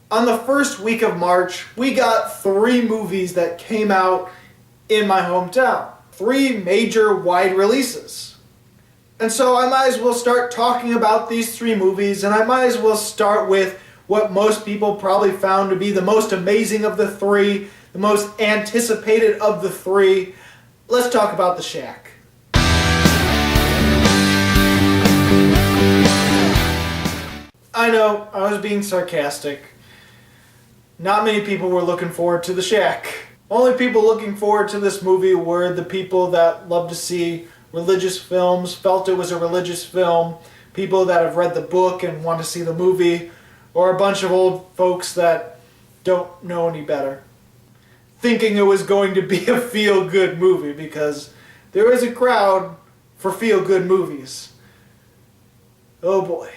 On the first week of March, we got 3 movies that came out in my hometown. 3 major wide releases. And so I might as well start talking about these 3 movies, and I might as well start with what most people probably found to be the most amazing of the 3, the most anticipated of the 3. Let's talk about The Shack. I know, I was being sarcastic. Not many people were looking forward to The Shack. Only people looking forward to this movie were the people that love to see religious films, felt it was a religious film, people that have read the book and want to see the movie, or a bunch of old folks that don't know any better, thinking it was going to be a feel-good movie, because there is a crowd for feel-good movies. Oh boy.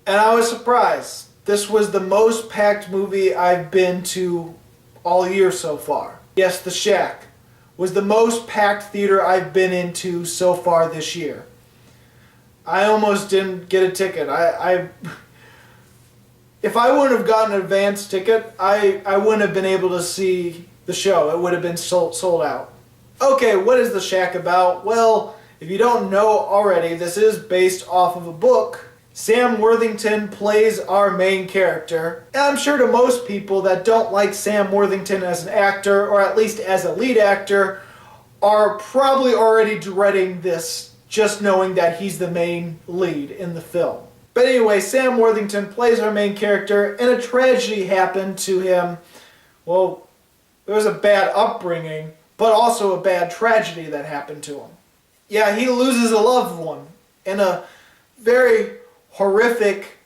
And I was surprised. This was the most packed movie I've been to all year so far. Yes, The Shack was the most packed theater I've been into so far this year. I almost didn't get a ticket. If I wouldn't have gotten an advance ticket, I wouldn't have been able to see the show. It would have been sold out. Okay, what is The Shack about? Well, if you don't know already, this is based off of a book. Sam Worthington plays our main character. And I'm sure to most people that don't like Sam Worthington as an actor, or at least as a lead actor, are probably already dreading this, just knowing that he's the main lead in the film. But anyway, Sam Worthington plays our main character, and a tragedy happened to him. Well, there was a bad upbringing, but also a bad tragedy that happened to him. Yeah, he loses a loved one in a very horrific,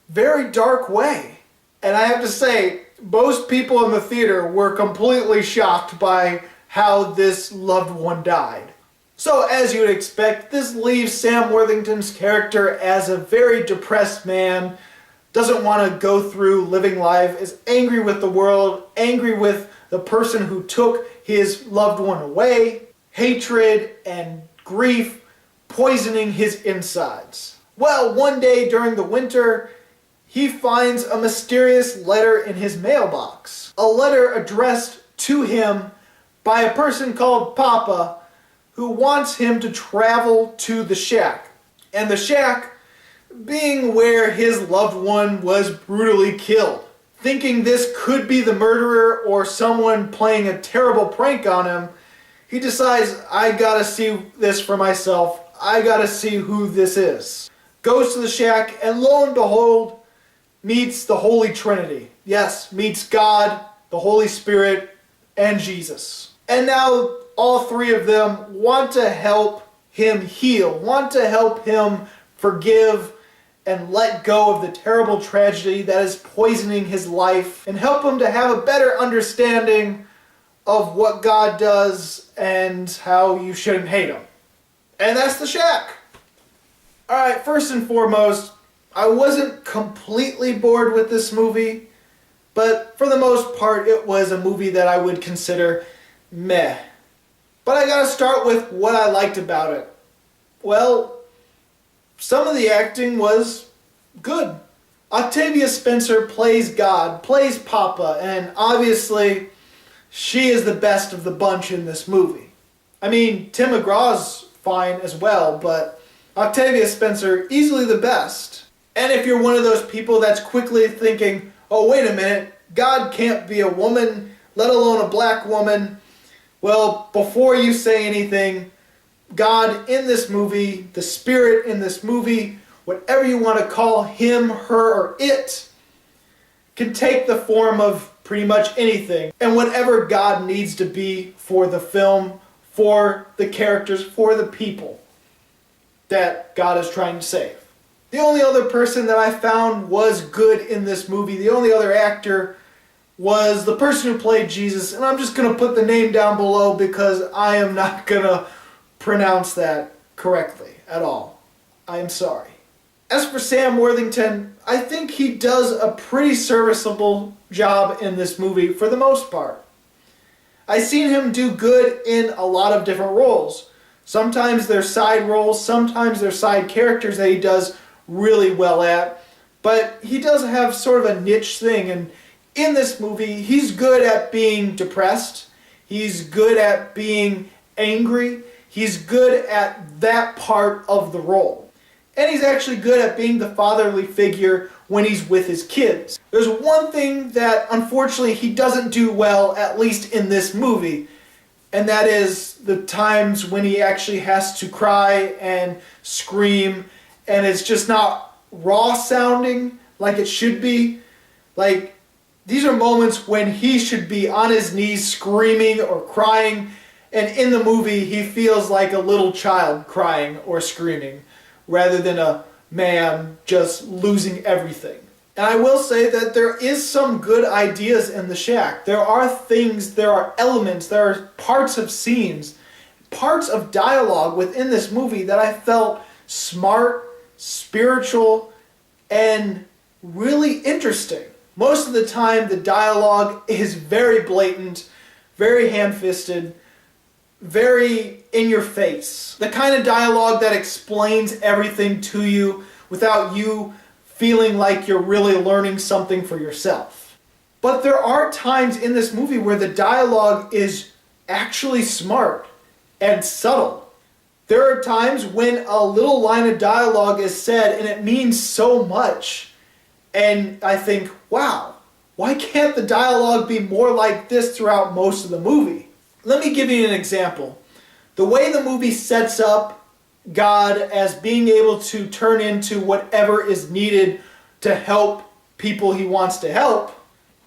very dark way. And I have to say, most people in the theater were completely shocked by how this loved one died. So, as you would expect, this leaves Sam Worthington's character as a very depressed man, doesn't want to go through living life, is angry with the world, angry with the person who took his loved one away, hatred and grief poisoning his insides. Well, one day during the winter, he finds a mysterious letter in his mailbox. A letter addressed to him by a person called Papa, who wants him to travel to the Shack. And the Shack being where his loved one was brutally killed. Thinking this could be the murderer or someone playing a terrible prank on him, he decides, I gotta see this for myself. I gotta see who this is. Goes to the Shack, and lo and behold, meets the Holy Trinity. Yes, meets God, the Holy Spirit, and Jesus. And now all 3 of them want to help him heal, want to help him forgive and let go of the terrible tragedy that is poisoning his life, and help him to have a better understanding of what God does and how you shouldn't hate him. And that's The Shack. Alright, first and foremost, I wasn't completely bored with this movie, but for the most part it was a movie that I would consider meh. But I gotta start with what I liked about it. Well, some of the acting was good. Octavia Spencer plays God, plays Papa, and obviously she is the best of the bunch in this movie. I mean, Tim McGraw's fine as well, but Octavia Spencer, easily the best. And if you're one of those people that's quickly thinking, oh wait a minute, God can't be a woman, let alone a black woman, well, before you say anything, God in this movie, the Spirit in this movie, whatever you want to call him, her, or it, can take the form of pretty much anything. And whatever God needs to be for the film, for the characters, for the people that God is trying to save. The only other person that I found was good in this movie, the only other actor, was the person who played Jesus, and I'm just going to put the name down below because I am not going to pronounce that correctly at all. I am sorry. As for Sam Worthington, I think he does a pretty serviceable job in this movie for the most part. I've seen him do good in a lot of different roles. Sometimes they're side roles, sometimes they're side characters that he does really well at, But he does have sort of a niche thing, and in this movie, he's good at being depressed. He's good at being angry. He's good at that part of the role. And he's actually good at being the fatherly figure when he's with his kids. There's one thing that unfortunately he doesn't do well, at least in this movie, and that is the times when he actually has to cry and scream, and it's just not raw sounding like it should be. Like, these are moments when he should be on his knees screaming or crying, and in the movie he feels like a little child crying or screaming rather than a man just losing everything. And I will say that there is some good ideas in The Shack. There are things, there are elements, there are parts of scenes, parts of dialogue within this movie that I felt smart, spiritual, and really interesting. Most of the time, the dialogue is very blatant, very ham-fisted, very in your face. The kind of dialogue that explains everything to you without you feeling like you're really learning something for yourself. But there are times in this movie where the dialogue is actually smart and subtle. There are times when a little line of dialogue is said and it means so much. And I think, wow, why can't the dialogue be more like this throughout most of the movie? Let me give you an example. The way the movie sets up God as being able to turn into whatever is needed to help people he wants to help,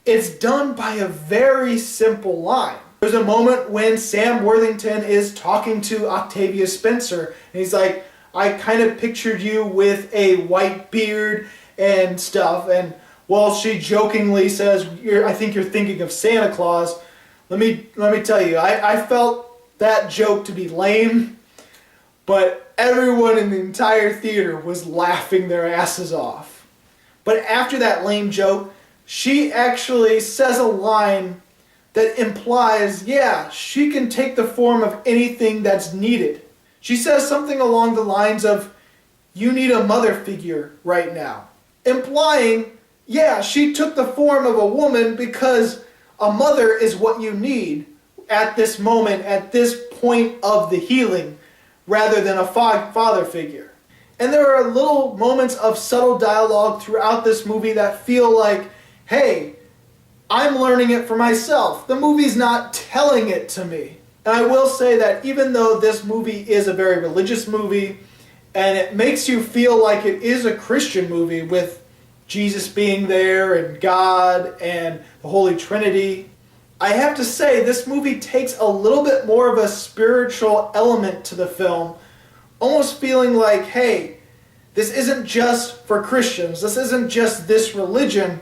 it's done by a very simple line. There's a moment when Sam Worthington is talking to Octavia Spencer, and he's like, I kind of pictured you with a white beard and stuff, and well, she jokingly says, I think you're thinking of Santa Claus. Let me tell you, I felt that joke to be lame, but everyone in the entire theater was laughing their asses off. But after that lame joke, she actually says a line that implies, yeah, she can take the form of anything that's needed. She says something along the lines of, you need a mother figure right now. Implying, yeah, she took the form of a woman because a mother is what you need at this moment, at this point of the healing, rather than a father figure. And there are little moments of subtle dialogue throughout this movie that feel like, hey, I'm learning it for myself. The movie's not telling it to me. And I will say that even though this movie is a very religious movie, and it makes you feel like it is a Christian movie with Jesus being there and God and the Holy Trinity, I have to say this movie takes a little bit more of a spiritual element to the film, almost feeling like, hey, this isn't just for Christians, this isn't just this religion,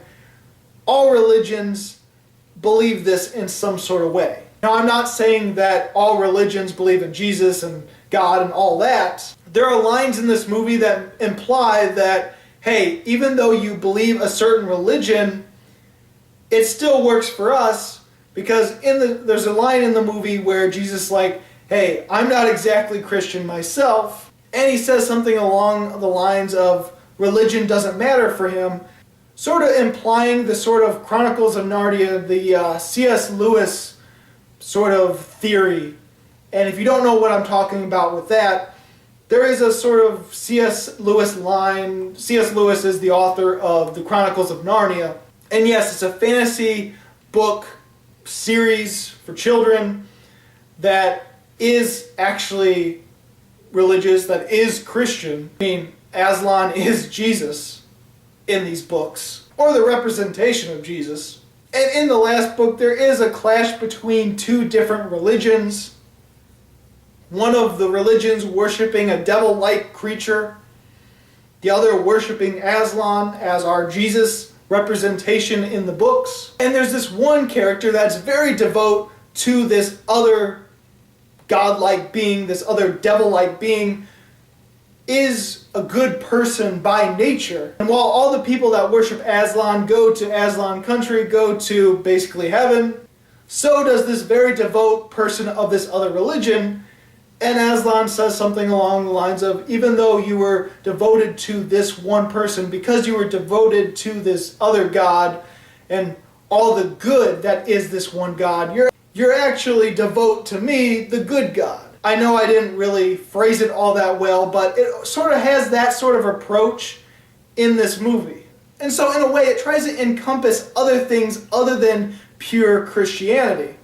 all religions believe this in some sort of way. Now, I'm not saying that all religions believe in Jesus and God and all that. There are lines in this movie that imply that, hey, even though you believe a certain religion, it still works for us, because there's a line in the movie where Jesus is like, hey, I'm not exactly Christian myself, and he says something along the lines of religion doesn't matter for him, sort of implying the sort of Chronicles of Narnia, the C.S. Lewis sort of theory. And if you don't know what I'm talking about with that, there is a sort of C.S. Lewis line. C.S. Lewis is the author of the Chronicles of Narnia. And yes, it's a fantasy book series for children that is actually religious, that is Christian. I mean, Aslan is Jesus in these books, or the representation of Jesus. And in the last book, there is a clash between two different religions. One of the religions worshiping a devil-like creature, the other worshiping Aslan as our Jesus representation in the books. And there's this one character that's very devout to this other godlike being, this other devil-like being, is a good person by nature. And while all the people that worship Aslan go to Aslan country, go to basically heaven, so does this very devout person of this other religion And Aslan says something along the lines of, even though you were devoted to this one person, because you were devoted to this other god and all the good that is this one god, you're actually devote to me, the good god. I know I didn't really phrase it all that well, but it sort of has that sort of approach in this movie. And so in a way it tries to encompass other things other than pure Christianity,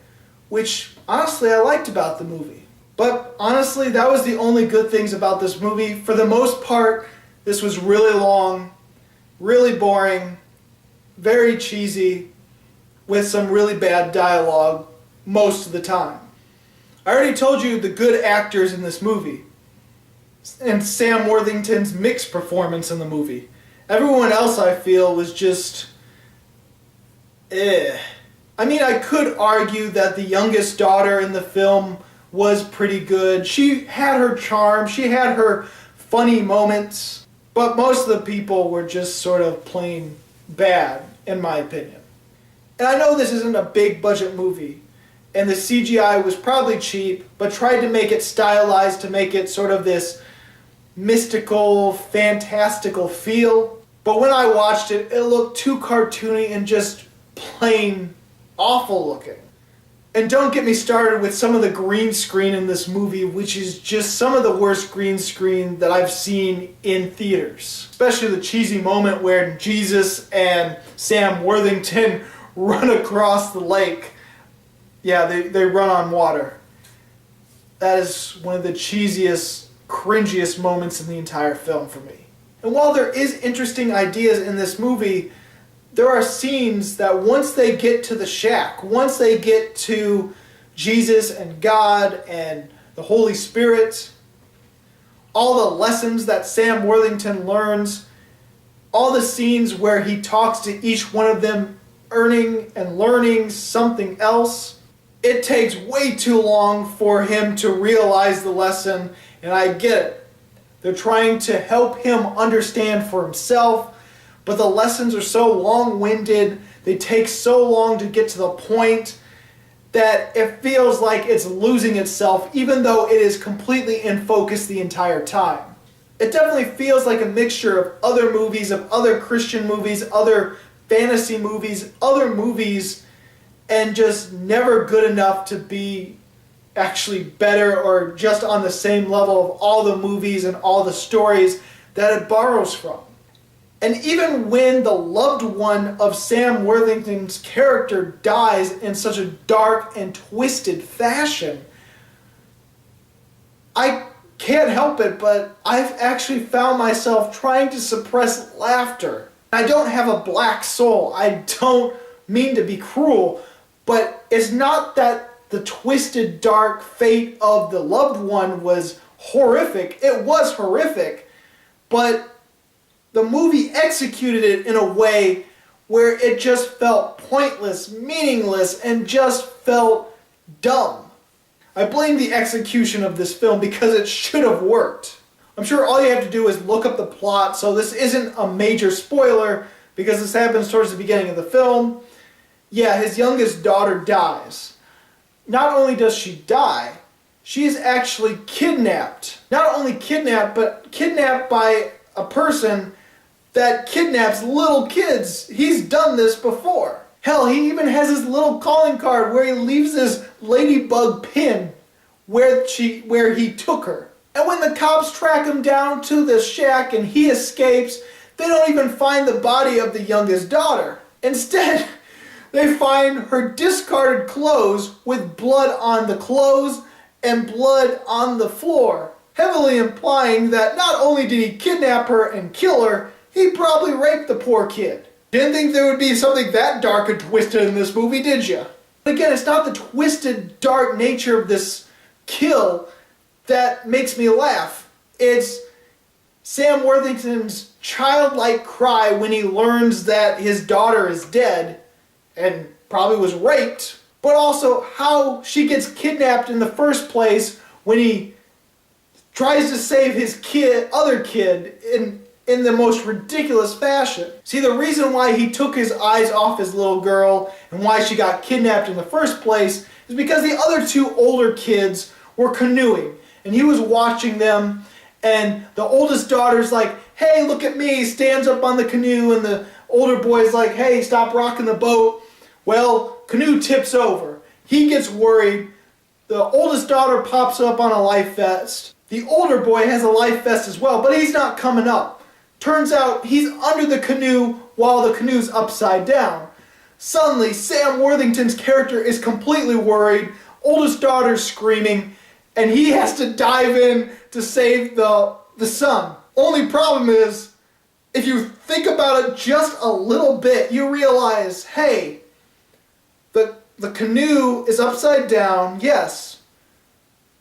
which honestly I liked about the movie. But honestly, that was the only good things about this movie. For the most part, this was really long, really boring, very cheesy, with some really bad dialogue most of the time. I already told you the good actors in this movie, and Sam Worthington's mixed performance in the movie. Everyone else, I feel, was just I mean, I could argue that the youngest daughter in the film was pretty good. She had her charm, she had her funny moments, but most of the people were just sort of plain bad, in my opinion. And I know this isn't a big budget movie, and the CGI was probably cheap, but tried to make it stylized to make it sort of this mystical, fantastical feel. But when I watched it, it looked too cartoony and just plain awful looking. And don't get me started with some of the green screen in this movie, which is just some of the worst green screen that I've seen in theaters. Especially the cheesy moment where Jesus and Sam Worthington run across the lake. Yeah, they run on water. That is one of the cheesiest, cringiest moments in the entire film for me. And while there is interesting ideas in this movie, there are scenes that once they get to the shack, once they get to Jesus and God and the Holy Spirit, all the lessons that Sam Worthington learns, all the scenes where he talks to each one of them, earning and learning something else, it takes way too long for him to realize the lesson, and I get it. They're trying to help him understand for himself, but the lessons are so long-winded, they take so long to get to the point that it feels like it's losing itself, even though it is completely in focus the entire time. It definitely feels like a mixture of other movies, of other Christian movies, other fantasy movies, other movies, and just never good enough to be actually better or just on the same level of all the movies and all the stories that it borrows from. And even when the loved one of Sam Worthington's character dies in such a dark and twisted fashion, I can't help it, but I've actually found myself trying to suppress laughter. I don't have a black soul. I don't mean to be cruel, but it's not that the twisted, dark fate of the loved one was horrific. It was horrific, but the movie executed it in a way where it just felt pointless, meaningless, and just felt dumb. I blame the execution of this film because it should have worked. I'm sure all you have to do is look up the plot, so this isn't a major spoiler because this happens towards the beginning of the film. Yeah, his youngest daughter dies. Not only does she die, she is actually kidnapped. Not only kidnapped, but kidnapped by a person that kidnaps little kids. He's done this before. Hell, he even has his little calling card where he leaves this ladybug pin where he took her. And when the cops track him down to the shack and he escapes, they don't even find the body of the youngest daughter. Instead, they find her discarded clothes with blood on the clothes and blood on the floor, heavily implying that not only did he kidnap her and kill her, he probably raped the poor kid. Didn't think there would be something that dark and twisted in this movie, did you? But again, it's not the twisted, dark nature of this kill that makes me laugh. It's Sam Worthington's childlike cry when he learns that his daughter is dead and probably was raped, but also how she gets kidnapped in the first place when he tries to save his other kid in the most ridiculous fashion. See, the reason why he took his eyes off his little girl and why she got kidnapped in the first place is because the other two older kids were canoeing. and he was watching them, and the oldest daughter's like, hey, look at me, stands up on the canoe, and the older boy's like, hey, stop rocking the boat. Well, canoe tips over. He gets worried. The oldest daughter pops up on a life vest. The older boy has a life vest as well, but he's not coming up. Turns out he's under the canoe while the canoe's upside down. Suddenly, Sam Worthington's character is completely worried. Oldest daughter's screaming, and he has to dive in to save the son. Only problem is, if you think about it just a little bit, you realize, hey, the canoe is upside down, yes,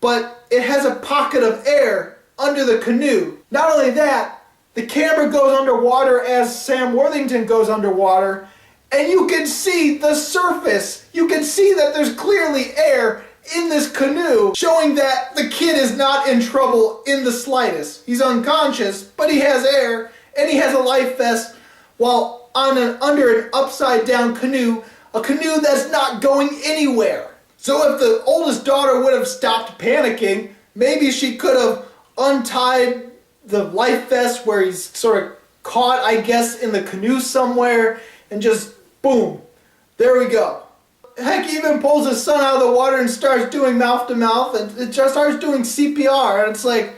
but it has a pocket of air under the canoe. Not only that, the camera goes underwater as Sam Worthington goes underwater, and you can see the surface. You can see that there's clearly air in this canoe, showing that the kid is not in trouble in the slightest. He's unconscious, but he has air, and he has a life vest while under an upside down canoe, a canoe that's not going anywhere. So if the oldest daughter would have stopped panicking, maybe she could have untied the life vest where he's sort of caught, I guess, in the canoe somewhere, and just boom, there we go. Heck, he even pulls his son out of the water and starts doing mouth to mouth, and it just starts doing CPR, and it's like,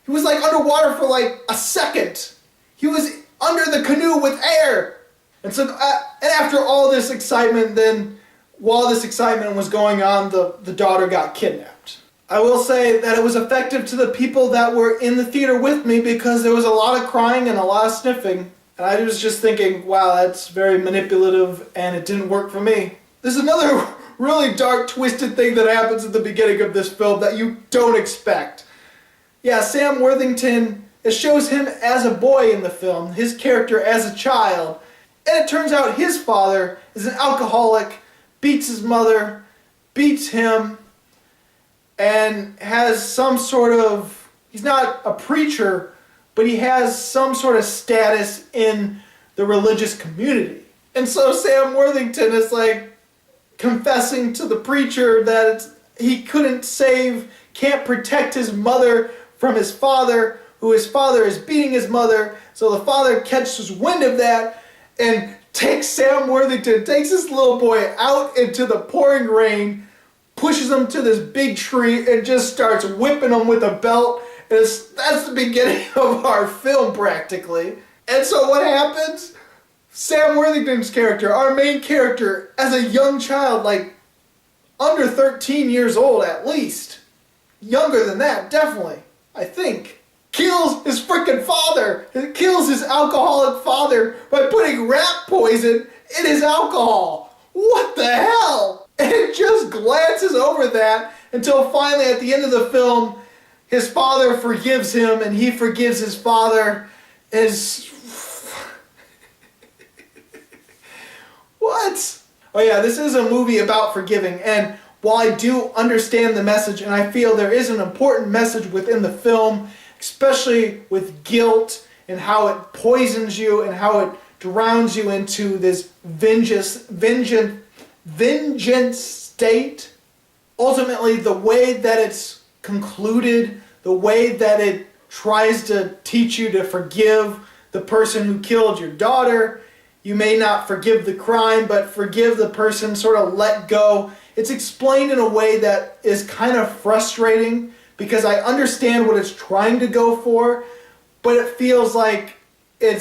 he was like underwater for like a second. He was under the canoe with air. And so, and after all this excitement, then while this excitement was going on, the daughter got kidnapped. I will say that it was effective to the people that were in the theater with me, because there was a lot of crying and a lot of sniffing. And I was just thinking, wow, that's very manipulative, and it didn't work for me. There's another really dark, twisted thing that happens at the beginning of this film that you don't expect. Yeah, Sam Worthington, it shows him as a boy in the film, his character as a child. And it turns out his father is an alcoholic, beats his mother, beats him, and has some sort of, he's not a preacher, but he has some sort of status in the religious community. And so Sam Worthington is like confessing to the preacher that he can't protect his mother from his father, who his father is beating his mother. So the father catches wind of that and takes Sam Worthington, takes this little boy out into the pouring rain, pushes him to this big tree, and just starts whipping him with a belt. And that's the beginning of our film, practically. And so what happens? Sam Worthington's character, our main character, as a young child, like under 13 years old at least, younger than that, definitely, I think, kills his freaking father. He kills his alcoholic father by putting rat poison in his alcohol. What the hell? And it just glances over that until finally at the end of the film, his father forgives him and he forgives his father. What? Oh yeah, this is a movie about forgiving, and while I do understand the message, and I feel there is an important message within the film, especially with guilt and how it poisons you and how it drowns you into this vengeance state. Ultimately, the way that it's concluded, the way that it tries to teach you to forgive the person who killed your daughter. You may not forgive the crime, but forgive the person, sort of let go. It's explained in a way that is kind of frustrating, because I understand what it's trying to go for, but it feels like it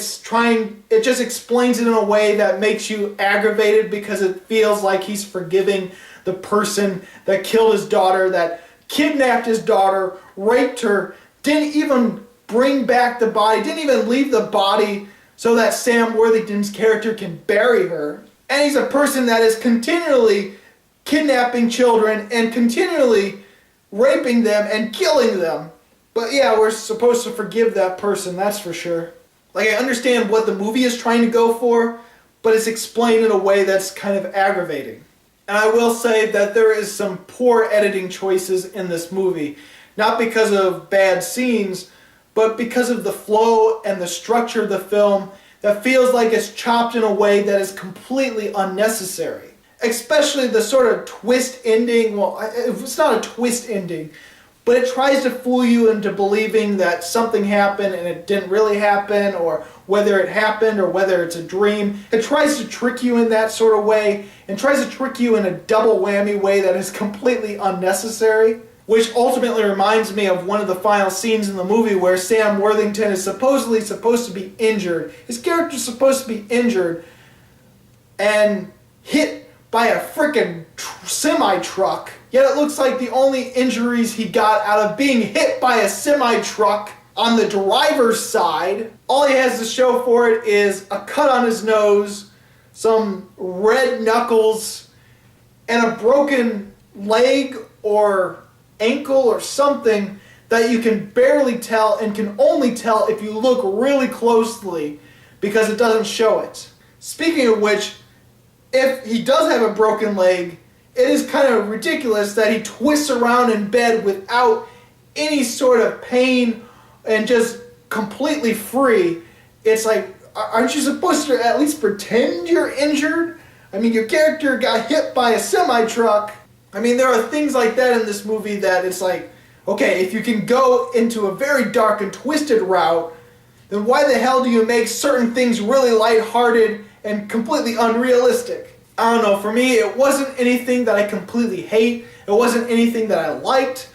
just explains it in a way that makes you aggravated, because it feels like he's forgiving the person that killed his daughter, that kidnapped his daughter, raped her, didn't even bring back the body, didn't even leave the body so that Sam Worthington's character can bury her. And he's a person that is continually kidnapping children and continually raping them and killing them. But yeah, we're supposed to forgive that person, that's for sure. Like, I understand what the movie is trying to go for, but it's explained in a way that's kind of aggravating. And I will say that there is some poor editing choices in this movie. Not because of bad scenes, but because of the flow and the structure of the film that feels like it's chopped in a way that is completely unnecessary. Especially the sort of twist ending, well, it's not a twist ending, but it tries to fool you into believing that something happened and it didn't really happen, or whether it happened or whether it's a dream. It tries to trick you in that sort of way, and tries to trick you in a double whammy way that is completely unnecessary. Which ultimately reminds me of one of the final scenes in the movie where Sam Worthington is supposedly supposed to be injured. His character's supposed to be injured and hit by a frickin' semi-truck. Yet it looks like the only injuries he got out of being hit by a semi-truck on the driver's side, all he has to show for it is a cut on his nose, some red knuckles, and a broken leg or ankle or something that you can barely tell and can only tell if you look really closely because it doesn't show it. Speaking of which, if he does have a broken leg, it is kind of ridiculous that he twists around in bed without any sort of pain and just completely free. It's like, aren't you supposed to at least pretend you're injured? I mean, your character got hit by a semi-truck. I mean, there are things like that in this movie that it's like, okay, if you can go into a very dark and twisted route, then why the hell do you make certain things really lighthearted and completely unrealistic? I don't know, for me, it wasn't anything that I completely hate. It wasn't anything that I liked.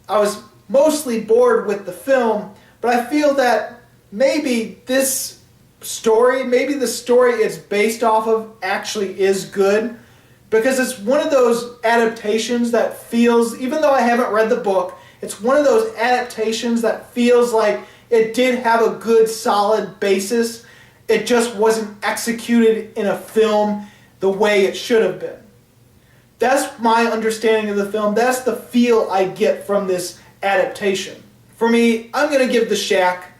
I was mostly bored with the film, but I feel that maybe this story, maybe the story it's based off of actually is good. Because it's one of those adaptations that feels, even though I haven't read the book, it's one of those adaptations that feels like it did have a good, solid basis. It just wasn't executed in a film the way it should have been. That's my understanding of the film. That's the feel I get from this adaptation. For me, I'm going to give The Shack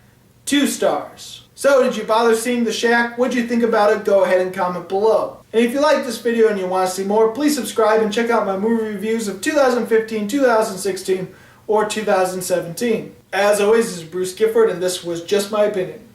2 stars. So, did you bother seeing The Shack? What did you think about it? Go ahead and comment below. And if you like this video and you want to see more, please subscribe and check out my movie reviews of 2015, 2016, or 2017. As always, this is Bruce Gifford, and this was Just My Opinion.